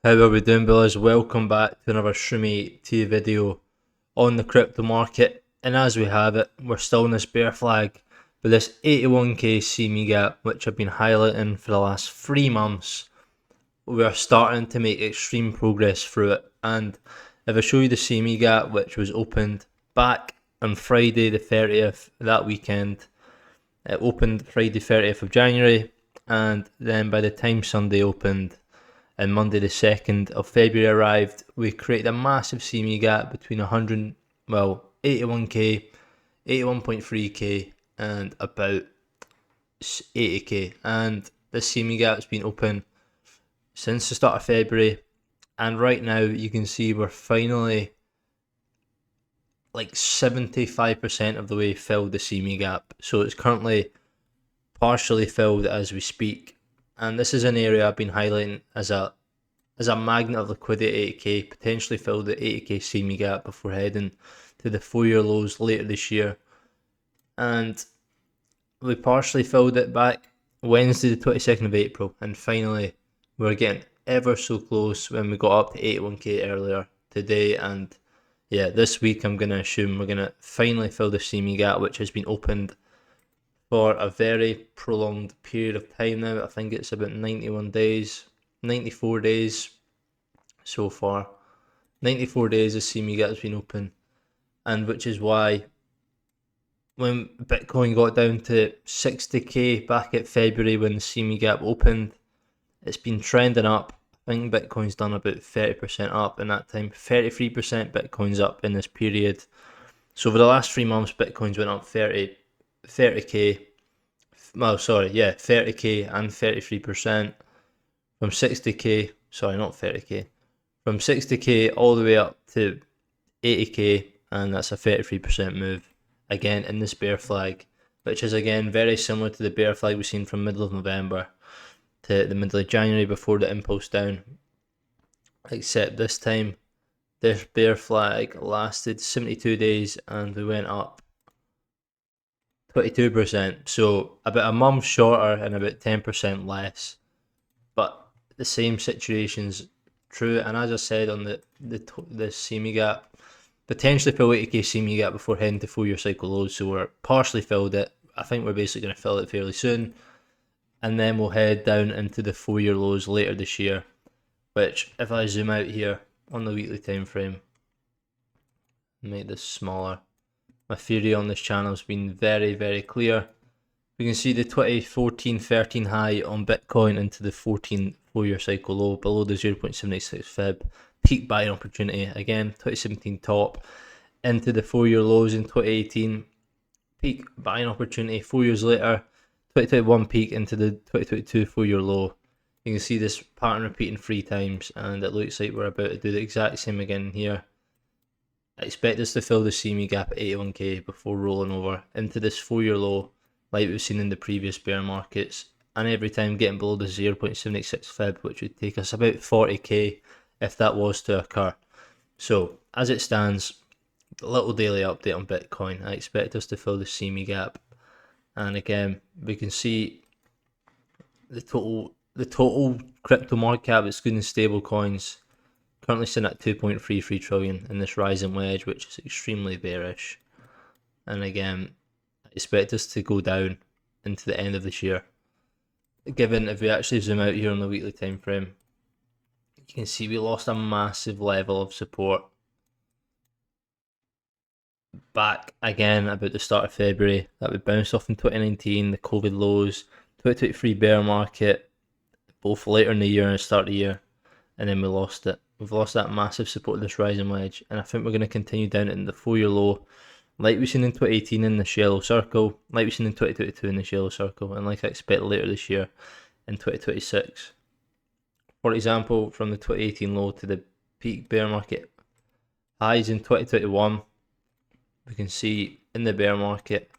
How are we doing, Billers? Welcome back to another Shroomy T video on the crypto market. And as we have it, we're still in this bear flag with this 81k CME gap, which I've been highlighting for the last 3 months. We are starting to make extreme progress through it. And if I show you the CME gap, which was opened back on Friday the 30th, that weekend, it opened Friday 30th of January, and then by the time Sunday opened, and Monday the 2nd of February arrived, we created a massive CME gap between 81k, 81.3k, and about 80k. And this CME gap's been open since the start of February, and right now you can see we're finally like 75% of the way filled the CME gap. So it's currently partially filled as we speak. And this is an area I've been highlighting as a magnet of liquidity at 80k, potentially fill the 80k CME gap before heading to the 4-year lows later this year. And we partially filled it back Wednesday the 22nd of April, and finally we're getting ever so close when we got up to 81k earlier today. And yeah, this week I'm going to assume we're going to finally fill the CME gap, which has been opened for a very prolonged period of time now. I think it's about 91 days, 94 days so far. 94 days the CME gap's been open, and which is why when Bitcoin got down to 60k back at February when the CME gap opened, it's been trending up. I think Bitcoin's done about 30% up in that time. 33% Bitcoin's up in this period. So over the last 3 months, Bitcoin's went up 30k. Well, sorry, yeah, 30k and 33% from 60k. Sorry, not 30k. From 60k all the way up to 80k, and that's a 33% move. Again, in this bear flag, which is again very similar to the bear flag we've seen from middle of November to the middle of January before the impulse down. Except this time, this bear flag lasted 72 days and we went up 22%. So about a month shorter and about 10% less. But the same situation's true. And as I said on the CME gap, potentially fill 80k CME gap before heading to 4-year cycle lows. So we're partially filled it. I think we're basically going to fill it fairly soon. And then we'll head down into the 4-year lows later this year. Which, if I zoom out here on the weekly time frame, make this smaller. My theory on this channel has been very, very clear. We can see the 2014-13 high on Bitcoin into the 14 4-year cycle low below the 0.786 fib. Peak buying opportunity again, 2017 top into the 4-year lows in 2018. Peak buying opportunity 4 years later, 2021 peak into the 2022 4-year low. You can see this pattern repeating 3 times, and it looks like we're about to do the exact same again here. I expect us to fill the CME gap at 81k before rolling over into this 4-year low like we've seen in the previous bear markets, and every time getting below the 0.786 fib, which would take us about 40k if that was to occur. So as it stands, a little daily update on Bitcoin. I expect us to fill the CME gap, and again we can see the total crypto market cap excluding stable coins currently sitting at 2.33 trillion in this rising wedge, which is extremely bearish. And again, I expect us to go down into the end of this year. Given if we actually zoom out here on the weekly time frame, you can see we lost a massive level of support back again about the start of February that we bounced off in 2019, the COVID lows, 2023 bear market, both later in the year and the start of the year, and then we lost it. We've lost that massive support of this rising wedge, and I think we're going to continue down in the 4-year low, like we've seen in 2018 in this yellow circle, like we've seen in 2022 in this yellow circle, and like I expect later this year in 2026. For example, from the 2018 low to the peak bear market highs in 2021, we can see in the bear market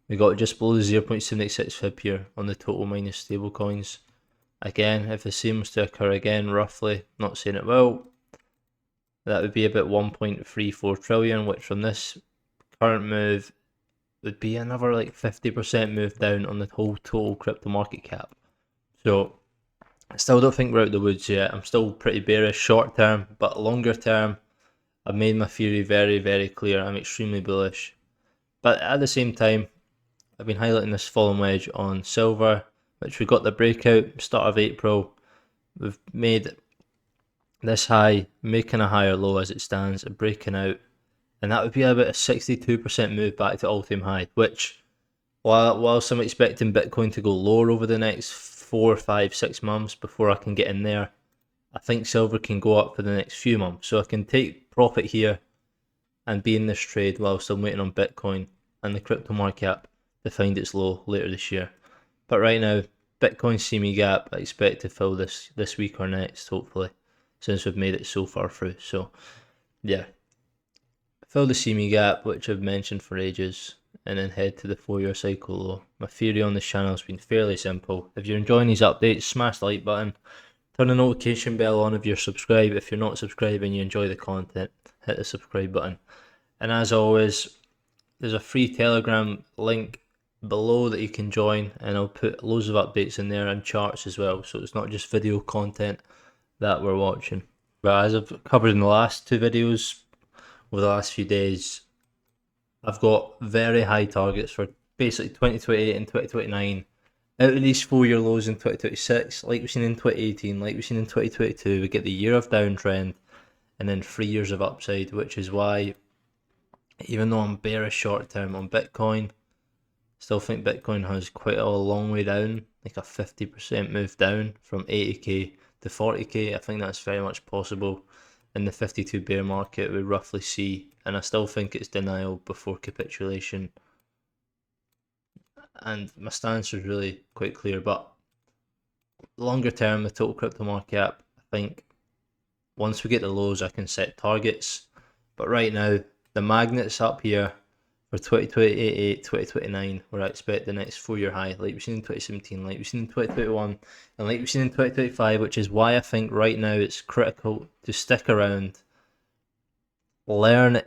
we got just below the 0.786 fib here on the total minus stable coins. Again, if the same was to occur again, roughly, not saying it will, that would be about 1.34 trillion, which from this current move would be another like 50% move down on the whole total crypto market cap. So I still don't think we're out the woods yet. I'm still pretty bearish short term, but longer term, I've made my theory very, very clear. I'm extremely bullish. But at the same time, I've been highlighting this fallen wedge on silver, which we got the breakout start of April. We've made this high, making a higher low as it stands, and breaking out. And that would be about a 62% move back to all-time high, which, whilst I'm expecting Bitcoin to go lower over the next 4, 5, 6 months before I can get in there, I think silver can go up for the next few months. So I can take profit here and be in this trade whilst I'm waiting on Bitcoin and the crypto market cap to find its low later this year. But right now, Bitcoin CME gap, I expect to fill this week or next, hopefully, since we've made it so far through. So yeah, fill the CME gap, which I've mentioned for ages, and then head to the 4-year cycle low. My theory on this channel has been fairly simple. If you're enjoying these updates, smash the like button, turn the notification bell on if you're subscribed. If you're not subscribed and you enjoy the content, hit the subscribe button. And as always, there's a free Telegram link below that you can join, and I'll put loads of updates in there and charts as well, so it's not just video content that we're watching. But as I've covered in the last 2 videos over the last few days, I've got very high targets for basically 2028 and 2029. Out of these 4-year lows in 2026, like we've seen in 2018, like we've seen in 2022, we get the year of downtrend and then 3 years of upside, which is why, even though I'm bearish short term on Bitcoin, still think Bitcoin has quite a long way down, like a 50% move down from 80k to 40k. I think that's very much possible in the 52 bear market we roughly see, and I still think it's denial before capitulation. And my stance is really quite clear, but longer term, the total crypto market cap, I think once we get the lows, I can set targets. But right now, the magnet's up here for 2028, 2029, where I expect the next 4-year high, like we've seen in 2017, like we've seen in 2021, and like we've seen in 2025, which is why I think right now it's critical to stick around, learn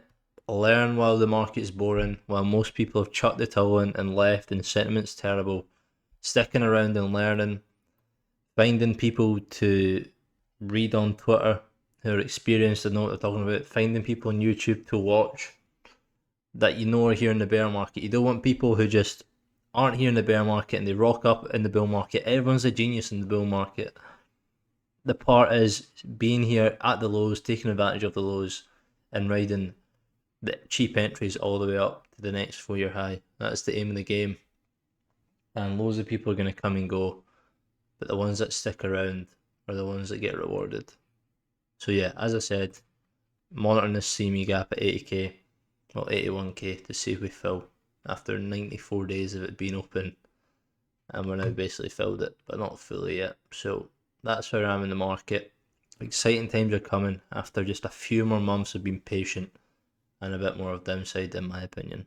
while the market's boring, while most people have chucked the towel in and left and sentiment's terrible. Sticking around and learning, finding people to read on Twitter who are experienced and know what they're talking about, finding people on YouTube to watch that you know are here in the bear market. You don't want people who just aren't here in the bear market and they rock up in the bull market. Everyone's a genius in the bull market. The part is being here at the lows, taking advantage of the lows, and riding the cheap entries all the way up to the next 4-year high. That's the aim of the game. And loads of people are going to come and go, but the ones that stick around are the ones that get rewarded. So yeah, as I said, monitoring this CME gap at 80k, well 81k, to see if we fill after 94 days of it being open, and we're now basically filled it, but not fully yet. So that's where I am in the market. Exciting times are coming after just a few more months of being patient and a bit more of downside, in my opinion.